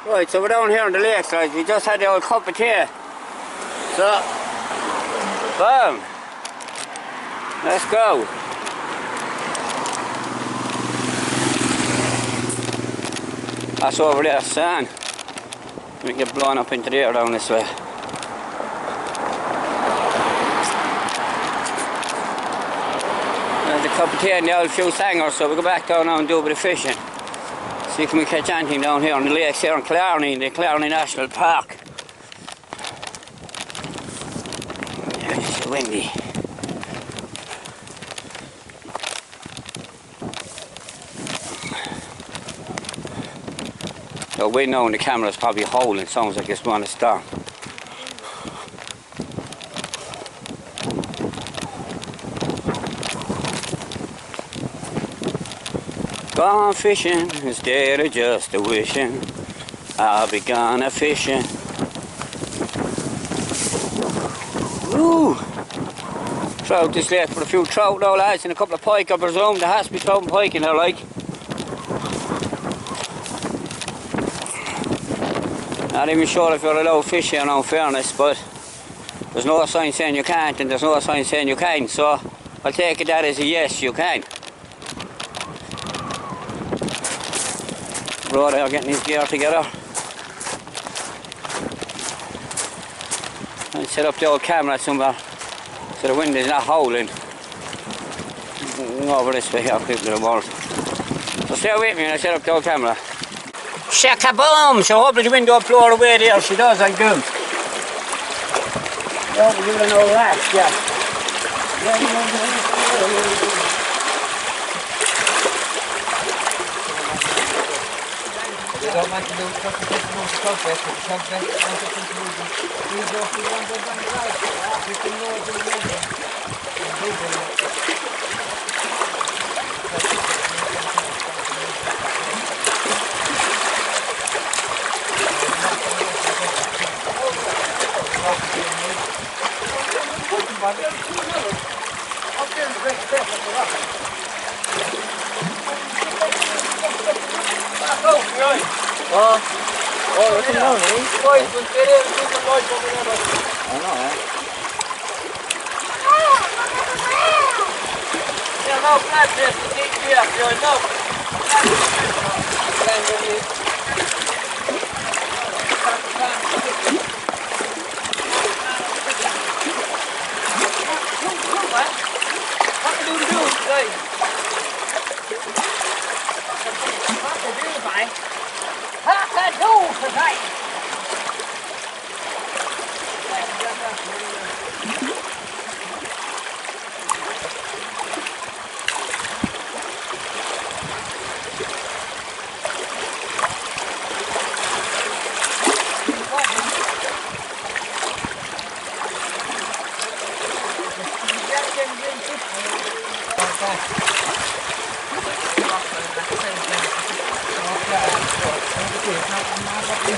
Right, so we're down here on the lakes, guys. We just had the old cup of tea. So, boom. Let's go. That's over there, sand. We get blown up into the air down this way. There's a cup of tea and the old few sangers, so we go back down now and do a bit of fishing. See if we can catch anything down here on the lakes here in Killarney, the Killarney National Park. It's windy. The wind now in the camera is probably howling, sounds like it's going to storm. Gone fishing instead of just a wishing. I'll be gone a fishing. Woo! Trout this late for a few trout now, lads, and a couple of pike, I presume. There has to be trout and pike in there, like. Not even sure if you're allowed fish here now, in fairness, but there's no sign saying you can't and there's no sign saying you can, so I'll take it that as a yes, you can. Bro, they're getting his gear together. And set up the old camera somewhere so the wind is not howling. Over this way here, quickly the world. So stay with me and I set up the old camera. Shaka-boom! So hopefully the wind don't blow her away there, she does, I do. Don't give it an old lash, yeah. I don't want to do progress with the progress. I want to move the trees off the ones on the right. We can go to the middle. Oh, it's a no, eh? I know, eh? Yeah, no, flat this, you need to be up here, no. What are you doing today? What are you doing, mate? What to do today?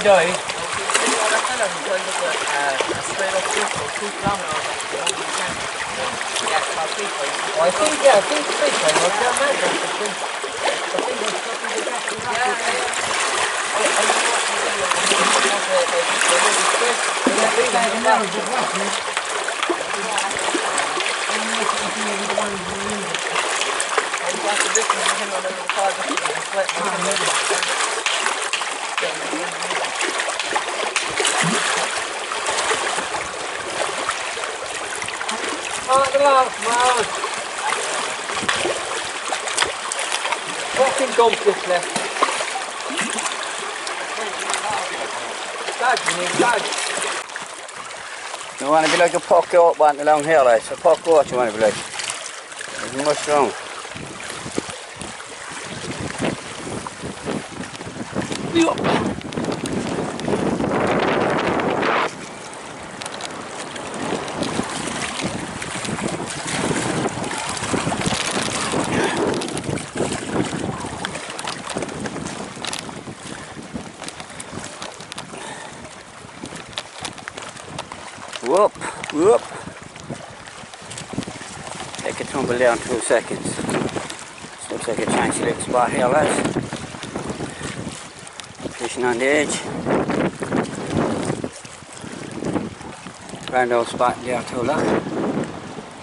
Đi. Straight up 2 kilometers. I think fucking dump this left. You want to be like a puck goat one along here, like. So puck goat you want to be like. There's much wrong. Whoop, whoop. Take a tumble down 2 seconds. This looks like a chancy little spot here, lads. Fish fishing on the edge. Grand old spot there too, look.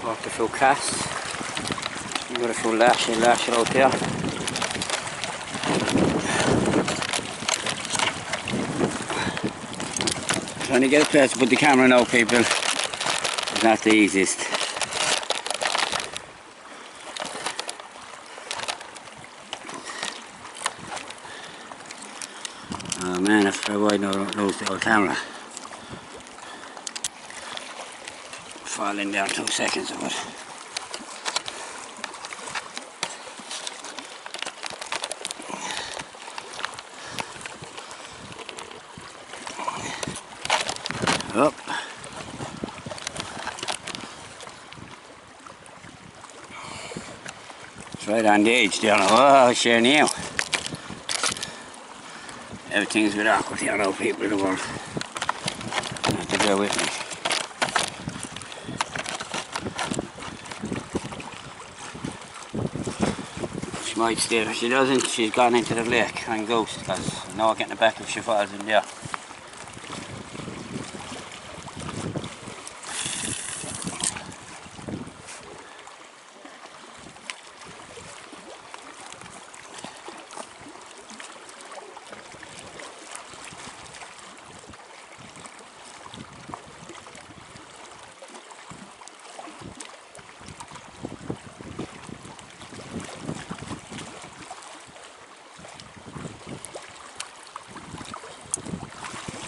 Walked a few casts. We've got a few lashes out there. Trying to get a place to put the camera now, people. It's not the easiest. Oh man, if I would not lose the old camera. Fall in there 2 seconds of it. Up. It's right on the edge there now. Oh, sure now. Everything's a bit awkward here now, people in the world. You have to bear with me. She might stay. If she doesn't, she's gone into the lake and ghost, because I know I'll get in the back if she falls in there.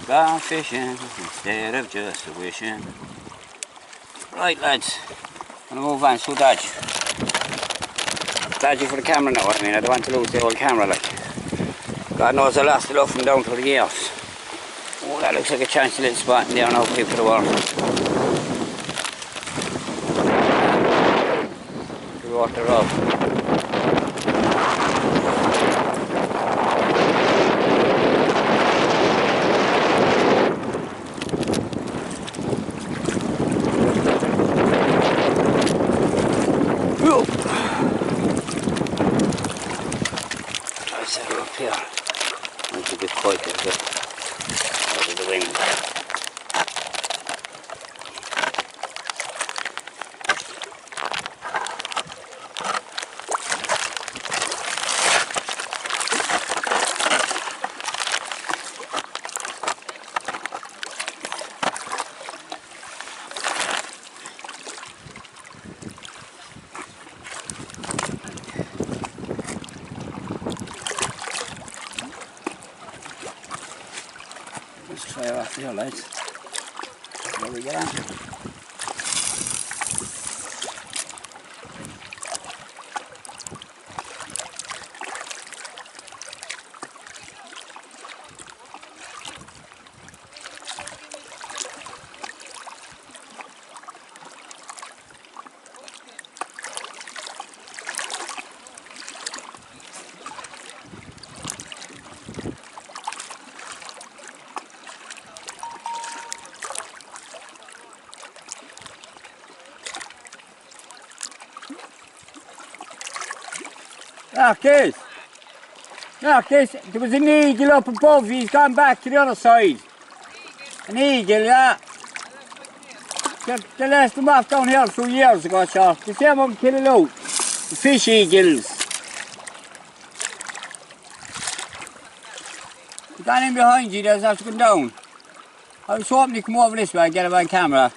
Gone fishing instead of just a wishing. Right lads, I'm gonna move on, so dodgy. Dodgy for the camera now, I mean, I don't want to lose the old camera like. God knows I lost it off from down through the years. Oh, that looks like a chance little spot in there now, people of the world. The water up. Here, it's a bit quiet a bit out of the wind. Let's try her off here, lads. There we go. Look this, there was an eagle up above, he's gone back to the other side. An eagle, yeah. They left them off down here a few years ago, sure. The same one kill it out. The fish eagles. He's gone in behind you, there's after going down. I was hoping to come over this way and get it on camera.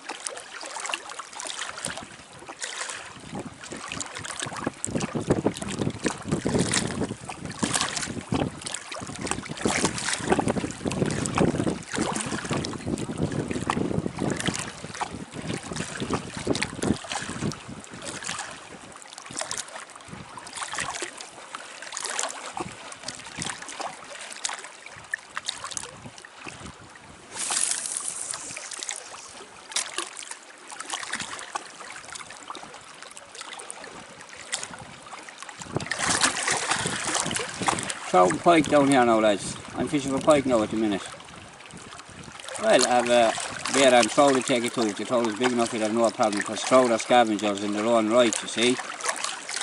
Trout and pike down here now, lads. I'm fishing for pike now at the minute. Well, I have a bear and trout to take it to. If the trout is big enough, you'd have no problem, because trout are scavengers in their own right, you see.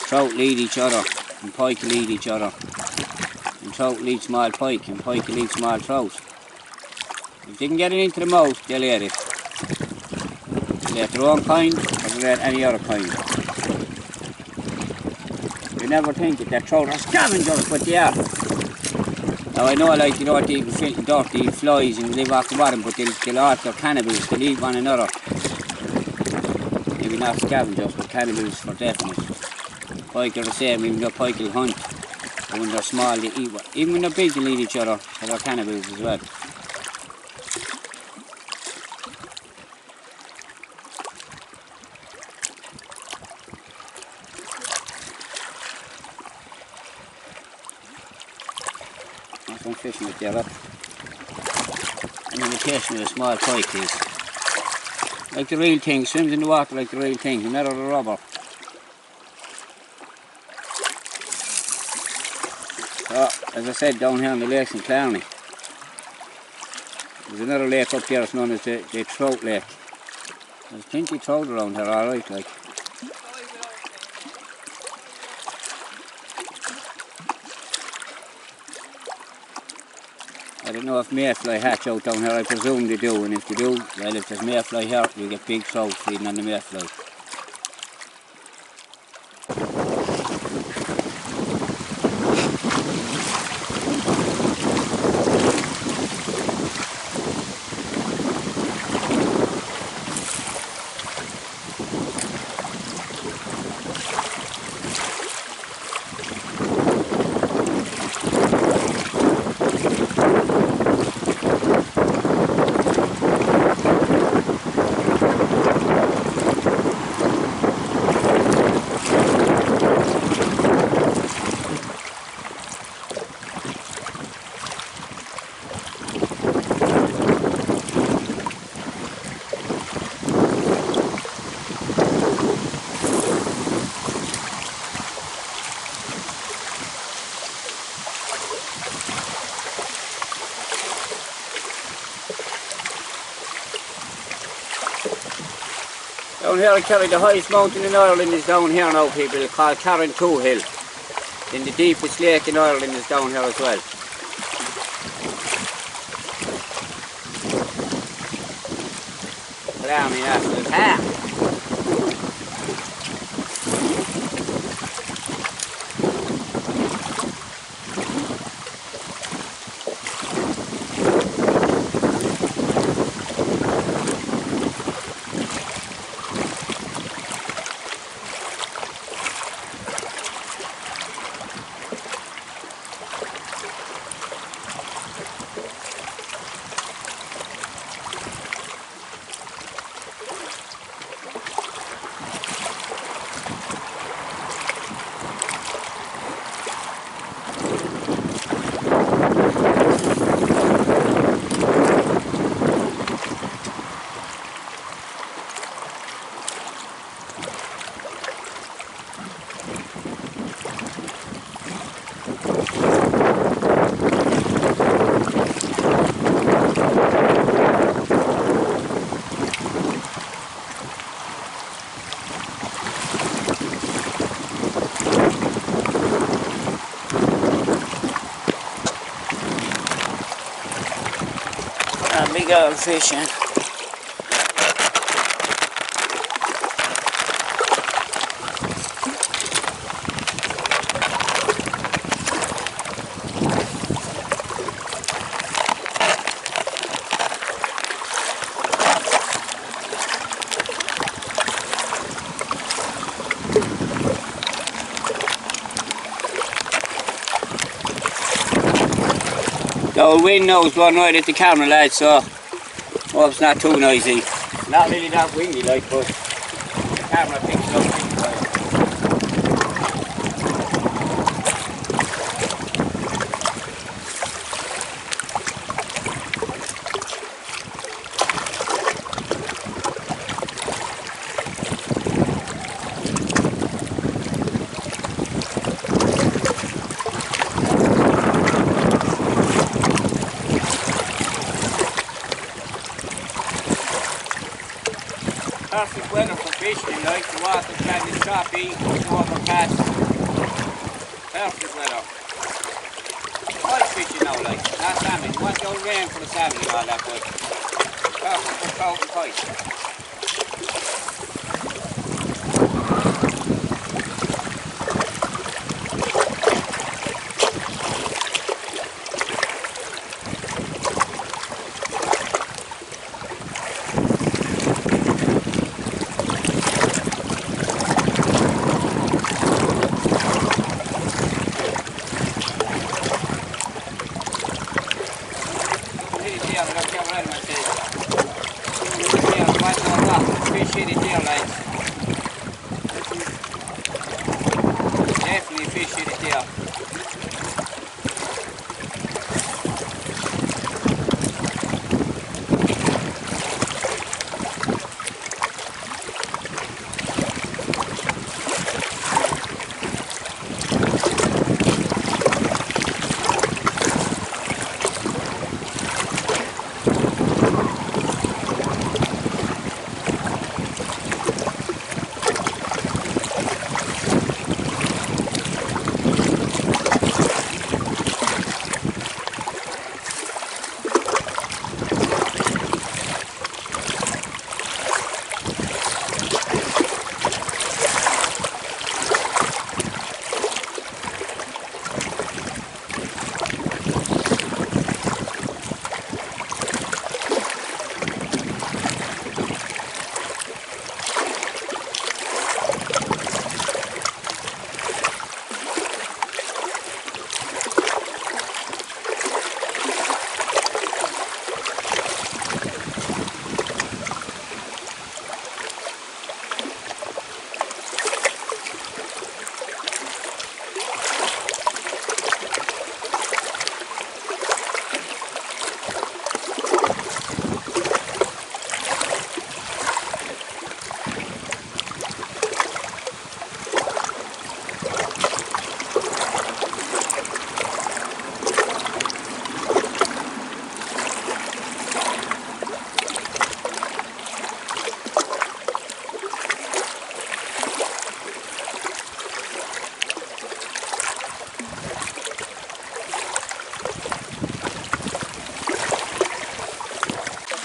Trout lead each other, and pike lead each other. And trout will eat small pike and pike will eat small trout. If they can get it into the mouth, they'll eat it. They'll eat their own kind or they'll eat any other kind. You never think that trout are scavengers, but they are. Now I know, like, you know, they eat dirty flies and live off the bottom, but they'll also cannibals, they'll eat one another. Maybe not scavengers, but cannibals for definite. Pike are the same, even though pike will hunt. And when they're small, they eat one. Even when they're big, they'll eat each other, so they're cannibals as well. That's one fishing with there up. An imitation of a small pike is. Like the real thing, swims in the water like the real thing, no matter the rubber. So, as I said, down here on the lakes in Killarney, there's another lake up here that's known as the Trout Lake. There's plenty of trout around here, alright, like. I don't know if mayfly hatch out down here, I presume they do, and if they do, well, if there's mayfly here, you get big trout feeding on the mayfly. Down here I carry the highest mountain in Ireland is down here now, people. It's called Killarney Hill. Then the deepest lake in Ireland is down here as well. Killarney, that's the path. Big old fishing. The old wind now is blowing right at the camera, lads, so hope it's not too noisy. Not really that windy, like, but the camera picks it up. Perfect weather for fishing, like the water can be choppy, it's overcast. Perfect weather. fishing now, like. Not salmon. You want the old rain for the salmon and all that, but careful for trout and pike. Definitely fish in it there.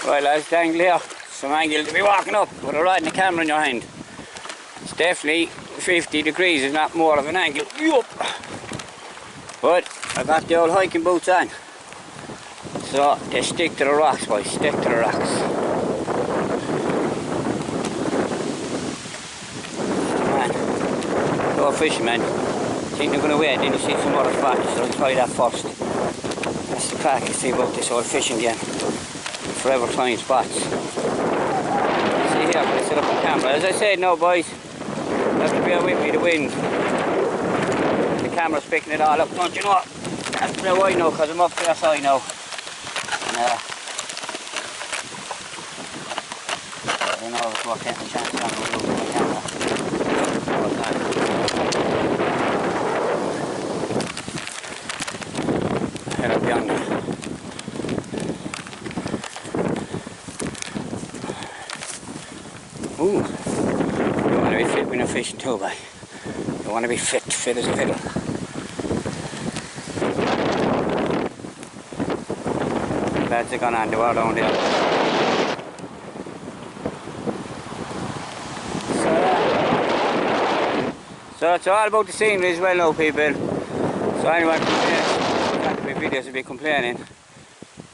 Right lads, dangle here, some angle to be walking up with a rod and the camera in your hand. It's definitely 50 degrees, if not more of an angle. Yup. But I got the old hiking boots on, so they stick to the rocks, boys, stick to the rocks. Man, go fishing, man. Think they're going to wait, then you see some other spots, so I'll try that first. That's the crack, you see about this old fishing game. Forever trying spots. See here, I set up the camera. As I said, no boys, you have to bear with me, the wind. The camera's picking it all up, don't you know? That's now I know, because I'm up there, so I know. And, I don't know if we're taking a chance on the camera. Head up yonder. Ooh, you want to be fit when you're fishing too, boy. You want to be fit as a fiddle. Lads are gone on the world down there. So it's all about the scenery as well now, people. So anyone can be videos will be complaining.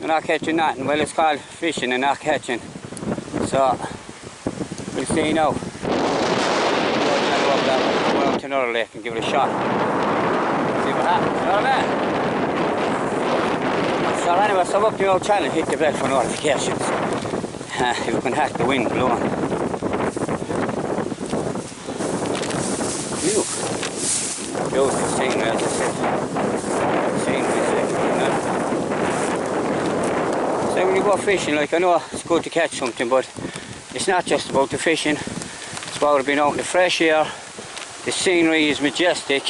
You're not catching nothing. Well, it's called fishing and not catching. So we'll see now. I'll go up to another lake and give it a shot. See what happens. You know what I mean? So anyway, sub up the old channel, hit the bell for notifications. You can hack the wind blowing. Beautiful scenery, as I said. So when you go fishing, like, I know it's good to catch something, but it's not just about the fishing. It's about being out in the fresh air. The scenery is majestic.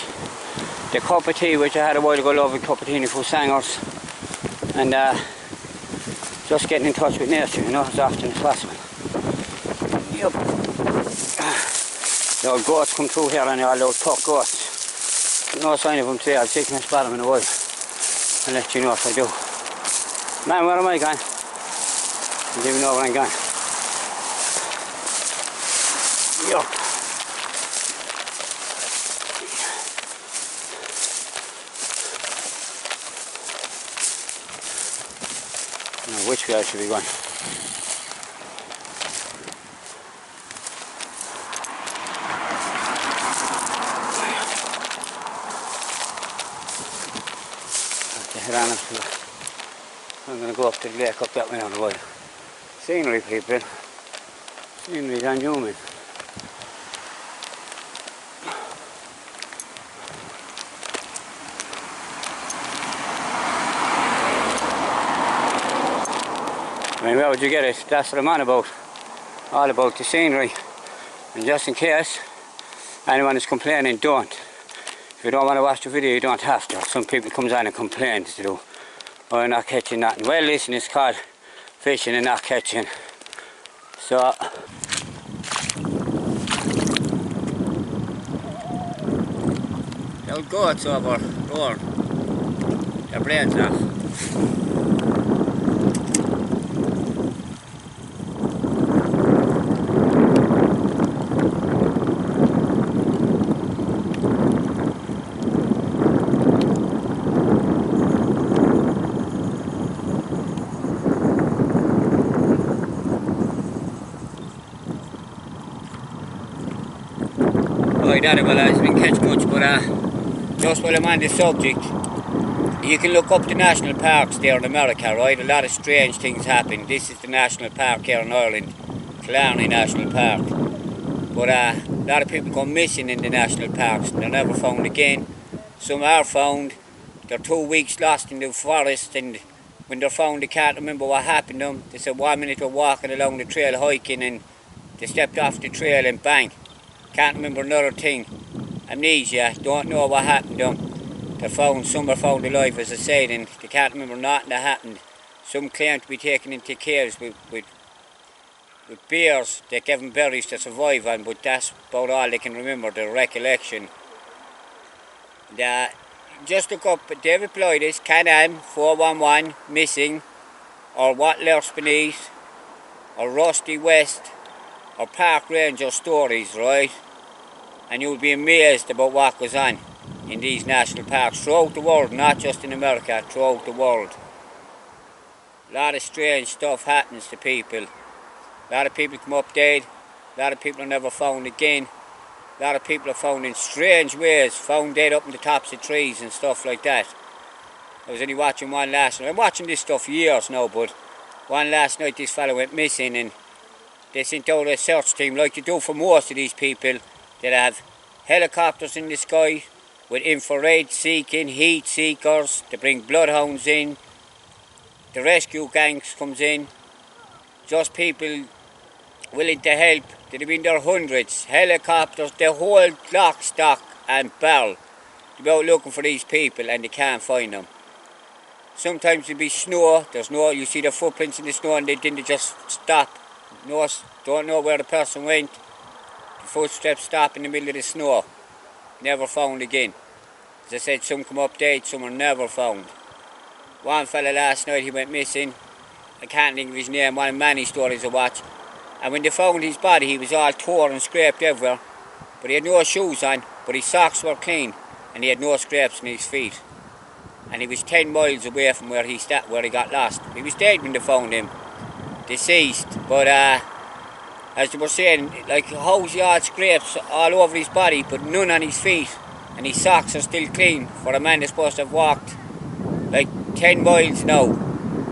The cup of tea, which I had a while ago, lovely cup of tea for sangers. And just getting in touch with nature, you know, as often as possible. Yep. The old goats come through here, and all those Torc goats. No sign of them today. I'll take my spot them in a while. I'll let you know if I do. Man, where am I going? I don't even know where I'm going. Yo. I don't know which way I should be going. I'm going to go up to the lake up that way on the way. Scenery, people. Scenery's unhuman. I mean, where would you get it? That's what I'm on about. All about the scenery. And just in case anyone is complaining, don't. If you don't want to watch the video, you don't have to. Some people comes on and complains to do. Oh, you're not catching nothing. Well, listen, it's called fishing and not catching. So, the old goats over roaring. Their brains off. Right, well, I didn't catch much, but just while I'm on the subject, you can look up the national parks there in America, right? A lot of strange things happen. This is the national park here in Ireland, Killarney National Park. But a lot of people go missing in the national parks and they're never found again. Some are found, they're 2 weeks lost in the forest, and when they're found they can't remember what happened to them. They said 1 minute they're walking along the trail hiking and they stepped off the trail and bang. Can't remember another thing. Amnesia, don't know what happened to them. They're found, some are found alive, as I said, and they can't remember nothing that happened. Some claim to be taken into caves with bears that give them berries to survive on, but that's about all they can remember, the recollection. Just look up, they've applied this, Can-Am 411 missing, or What Lurks Beneath, or Rusty West, or Park Ranger stories, right? And you'll be amazed about what goes on in these national parks throughout the world, not just in America, throughout the world. A lot of strange stuff happens to people. A lot of people come up dead, a lot of people are never found again. A lot of people are found in strange ways, found dead up in the tops of trees and stuff like that. I was only watching one last night. I'm watching this stuff years now, but one last night this fellow went missing and they sent out a search team like you do for most of these people that have helicopters in the sky with infrared seeking, heat seekers. They bring bloodhounds in, the rescue gangs comes in, just people willing to help. They've been there hundreds, helicopters, the whole lock, stock and barrel. They're out looking for these people and they can't find them. Sometimes there'll be snow, there's no, you see the footprints in the snow and then they just stop. No, don't know where the person went. The footsteps stop in the middle of the snow. Never found again. As I said, some come up dead, some are never found. One fella last night, he went missing. I can't think of his name, one of many stories I watched. And when they found his body, he was all torn and scraped everywhere. But he had no shoes on, but his socks were clean. And he had no scrapes on his feet. And he was 10 miles away from where he got lost. He was dead when they found him. Deceased, but as they were saying, like how's he all scrapes all over his body but none on his feet, and his socks are still clean for a man that's supposed to have walked like 10 miles now,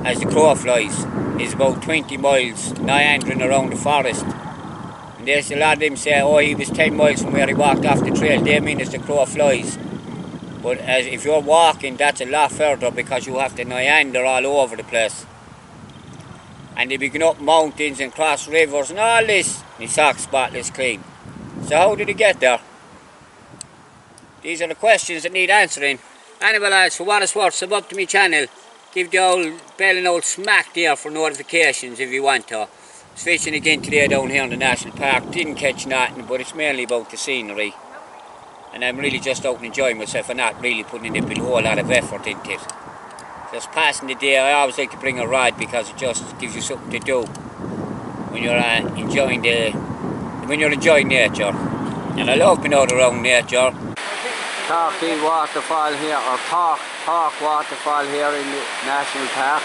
as the crow flies, is about 20 miles meandering around the forest. And there's a lot of them say, oh, he was 10 miles from where he walked off the trail. They mean as the crow flies, but as if you're walking, that's a lot further because you have to meander all over the place. And they be going up mountains and cross rivers and all this, and his socks spotless clean. So how did he get there? These are the questions that need answering. Anyway lads, for what it's worth, sub up to my channel. Give the old bell an old smack there for notifications if you want to. I was fishing again today down here in the national park. Didn't catch nothing, but it's mainly about the scenery. And I'm really just out and enjoying myself and not really putting in a whole lot of effort into it. just passing the day. I always like to bring a rod because it just gives you something to do when you're enjoying nature. And I love being out around nature. Torc waterfall here, or Torc waterfall here in the National Park.